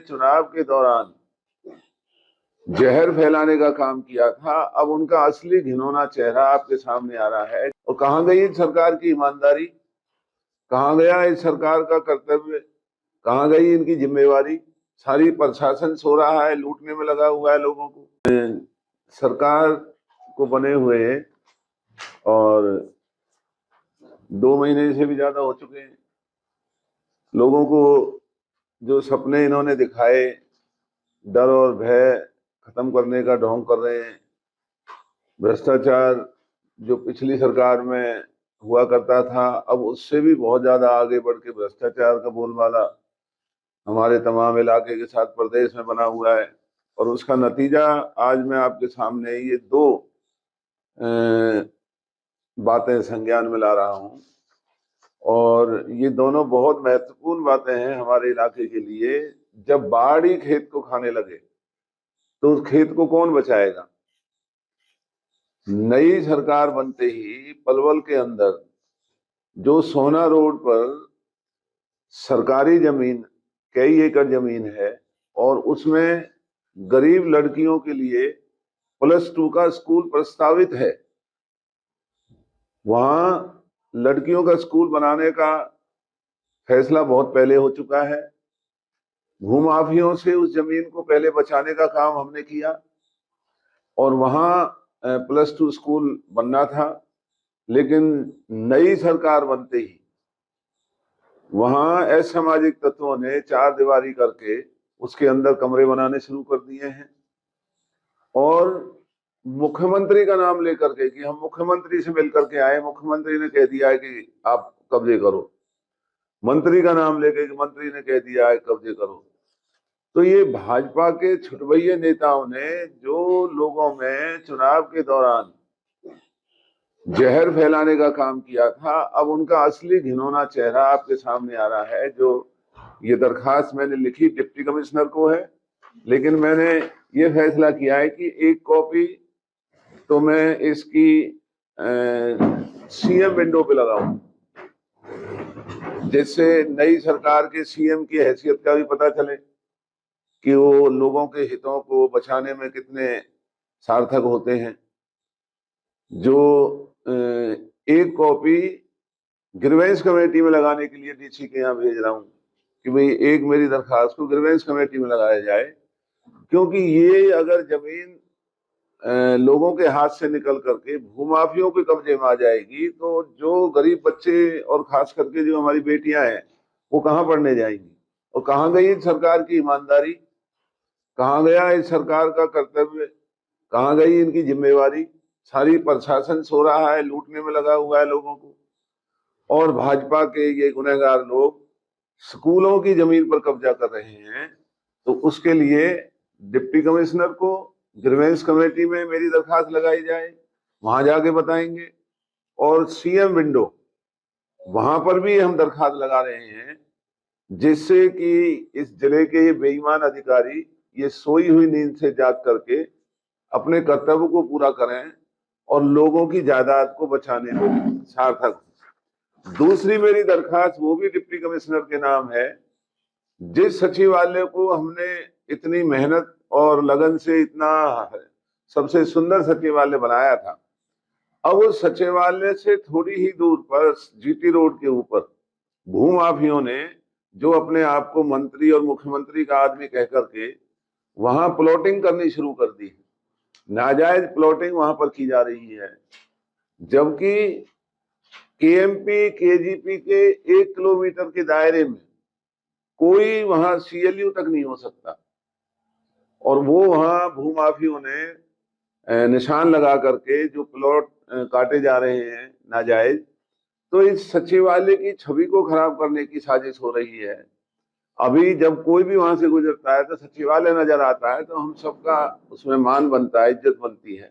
चुनाव के दौरान जहर फैलाने का काम किया था, अब उनका असली घिनौना चेहरा आपके सामने आ रहा है। और कहां गई इस सरकार की ईमानदारी, कहां गया इस सरकार का कर्तव्य, कहां गई इनकी जिम्मेवारी। सारी प्रशासन सो रहा है, लूटने में लगा हुआ है लोगों को। सरकार को बने हुए और 2 महीने से भी ज्यादा हो चुके हैं। लोगों को जो सपने इन्होंने दिखाए, डर और भय खत्म करने का ढोंग कर रहे हैं। भ्रष्टाचार जो पिछली सरकार में हुआ करता था, अब उससे भी बहुत ज्यादा आगे बढ़ के भ्रष्टाचार का बोलबाला हमारे तमाम इलाके के साथ प्रदेश में बना हुआ है। और उसका नतीजा आज मैं आपके सामने ये 2 बातें संज्ञान में ला रहा हूं। और ये दोनों बहुत महत्वपूर्ण बातें हैं हमारे इलाके के लिए। जब बाढ़ ही खेत को खाने लगे तो उस खेत को कौन बचाएगा। नई सरकार बनते ही पलवल के अंदर जो सोना रोड पर सरकारी जमीन, कई एकड़ जमीन है, और उसमें गरीब लड़कियों के लिए +2 का स्कूल प्रस्तावित है। वहां लड़कियों का स्कूल बनाने का फैसला बहुत पहले हो चुका है। भूमाफियों से उस जमीन को पहले बचाने का काम हमने किया और वहां +2 स्कूल बनना था। लेकिन नई सरकार बनते ही वहां असामाजिक तत्वों ने 4 दीवारी करके उसके अंदर कमरे बनाने शुरू कर दिए हैं। और मुख्यमंत्री का नाम लेकर के कि हम मुख्यमंत्री से मिलकर के आए, मुख्यमंत्री ने कह दिया है कि आप कब्जे करो। मंत्री का नाम लेकर कि मंत्री ने कह दिया है कब्जे करो। तो ये भाजपा के छुटभइये नेताओं ने जो लोगों में चुनाव के दौरान जहर फैलाने का काम किया था, अब उनका असली घिनौना चेहरा आपके सामने आ रहा है। जो ये दरखास्त मैंने लिखी डिप्टी कमिश्नर को है, लेकिन मैंने ये फैसला किया है कि एक कॉपी तो मैं इसकी सीएम विंडो पे लगाऊं, जिससे नई सरकार के सीएम की हैसियत का भी पता चले कि वो लोगों के हितों को बचाने में कितने सार्थक होते हैं। जो एक कॉपी ग्रीवेंस कमेटी में लगाने के लिए डीसी के यहाँ भेज रहा हूँ कि भाई एक मेरी दरखास्त को ग्रीवेंस कमेटी में लगाया जाए। क्योंकि ये अगर जमीन लोगों के हाथ से निकल करके भूमाफियों के कब्जे में आ जाएगी तो जो गरीब बच्चे और खास करके जो हमारी बेटियां हैं वो कहाँ पढ़ने जाएंगी। और कहाँ गई सरकार की ईमानदारी, कहाँ गया इस सरकार का कर्तव्य, कहाँ गई इनकी जिम्मेवारी। सारी प्रशासन सो रहा है, लूटने में लगा हुआ है लोगों को। और भाजपा के ये गुनहगार लोग स्कूलों की जमीन पर कब्जा कर रहे हैं। तो उसके लिए डिप्टी कमिश्नर को ग्रीवेंस कमेटी में मेरी दरखास्त लगाई जाए, वहां जाके बताएंगे। और सीएम विंडो, वहां पर भी हम दरखास्त लगा रहे हैं, जिससे कि इस जिले के ये बेईमान अधिकारी ये सोई हुई नींद से जाग करके अपने कर्तव्य को पूरा करें और लोगों की जायदाद को बचाने में सार्थक। दूसरी मेरी दरखास्त वो भी डिप्टी कमिश्नर के नाम है। जिस सचिवालय को हमने इतनी मेहनत और लगन से इतना सबसे सुंदर सचिवालय बनाया था, अब उस सचिवालय से थोड़ी ही दूर पर जीटी रोड के ऊपर भूमाफियों ने जो अपने आप को मंत्री और मुख्यमंत्री का आदमी कह करके वहां प्लॉटिंग करनी शुरू कर दी है। नाजायज प्लॉटिंग वहां पर की जा रही है, जबकि केएमपी केजीपी के 1 किलोमीटर के दायरे में कोई वहां सीएलयू तक नहीं हो सकता। और वो वहां भूमाफियों ने निशान लगा करके जो प्लॉट काटे जा रहे हैं नाजायज, तो इस सचिवालय की छवि को खराब करने की साजिश हो रही है। अभी जब कोई भी वहां से गुजरता है तो सचिवालय नजर आता है तो हम सबका उसमें मान बनता है, इज्जत बनती है।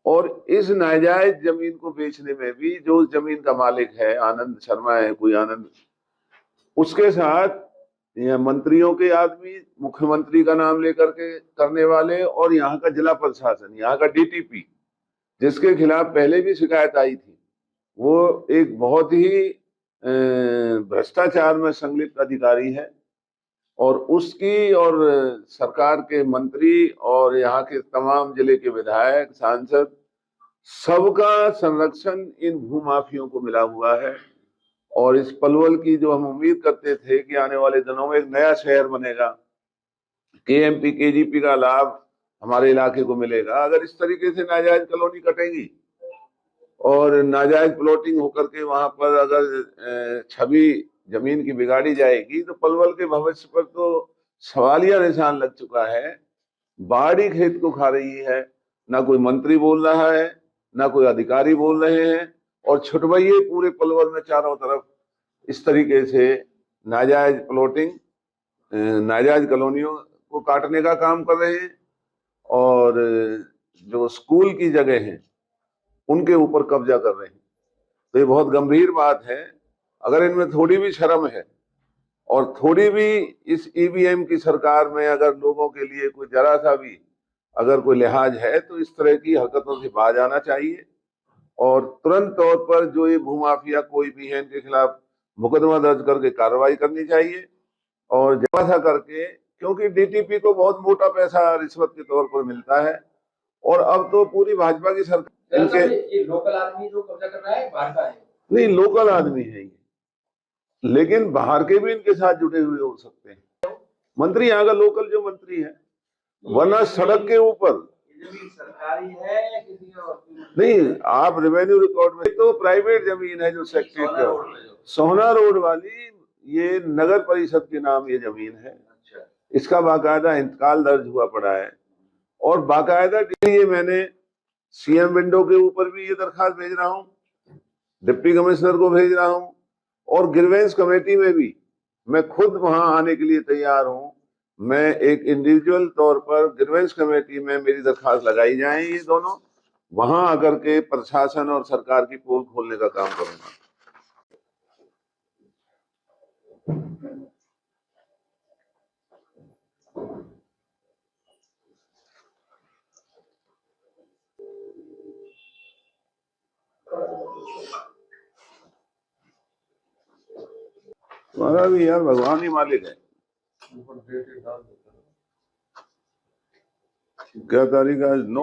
और इस नाजायज जमीन को बेचने में भी जो उस जमीन का मालिक है, आनंद शर्मा है कोई आनंद, उसके साथ मंत्रियों के आदमी, मुख्यमंत्री का नाम लेकर के करने वाले, और यहाँ का जिला प्रशासन, यहाँ का डीटीपी जिसके खिलाफ पहले भी शिकायत आई थी, वो एक बहुत ही भ्रष्टाचार में संलिप्त अधिकारी है। और उसकी और सरकार के मंत्री और यहाँ के तमाम जिले के विधायक, सांसद, सबका संरक्षण इन भूमाफियों को मिला हुआ है। और इस पलवल की जो हम उम्मीद करते थे कि आने वाले दिनों में एक नया शहर बनेगा, केएमपी केजीपी का लाभ हमारे इलाके को मिलेगा, अगर इस तरीके से नाजायज कॉलोनी कटेगी और नाजायज प्लॉटिंग होकर के वहां पर अगर छवि जमीन की बिगाड़ी जाएगी, तो पलवल के भविष्य पर तो सवालिया निशान लग चुका है। बाढ़ ही खेत को खा रही है, ना कोई मंत्री बोल रहा है, ना कोई अधिकारी बोल रहे हैं, और छुटवाइये पूरे पलवल में चारों तरफ इस तरीके से नाजायज प्लॉटिंग, नाजायज कॉलोनियों को काटने का काम कर रहे हैं, और जो स्कूल की जगह है उनके ऊपर कब्जा कर रहे हैं। तो ये बहुत गंभीर बात है। अगर इनमें थोड़ी भी शर्म है और थोड़ी भी इस ईवीएम की सरकार में अगर लोगों के लिए कोई जरा सा भी अगर कोई लिहाज है, तो इस तरह की हरकतों से बाज आना चाहिए और तुरंत तौर पर जो ये भूमाफिया कोई भी है इनके खिलाफ मुकदमा दर्ज करके कार्रवाई करनी चाहिए और जैसा करके, क्योंकि डीटीपी को बहुत मोटा पैसा रिश्वत के तौर पर मिलता है। और अब तो पूरी भाजपा की सरकार इनके, ये लोकल आदमी जो कब्जा कर रहा है बाहर का है? नहीं, लोकल आदमी है ये, लेकिन बाहर के भी इनके साथ जुड़े हुए हो सकते हैं। मंत्री यहाँ का लोकल जो मंत्री है, वरना सड़क के ऊपर जमीन सरकारी है या किसी और? नहीं, आप रेवेन्यू रिकॉर्ड में तो प्राइवेट जमीन है जो सेक्रेटरी सोहना रोड वाली, ये नगर परिषद के नाम ये जमीन है। अच्छा। इसका बाकायदा इंतकाल दर्ज हुआ पड़ा है और बाकायदा ये मैंने सीएम विंडो के ऊपर भी ये दरखास्त भेज रहा हूँ, डिप्टी कमिश्नर को भेज रहा हूँ, और ग्रीवेंस कमेटी में भी मैं खुद वहां आने के लिए तैयार हूं। मैं एक इंडिविजुअल तौर पर ग्रीवेंस कमेटी में मेरी दरखास्त लगाई जाए, ये दोनों वहां आकर के प्रशासन और सरकार की पोल खोलने का काम करूंगा। तुम्हारा भी यार भगवान ही मालिक है। क्या तारीख आज? 9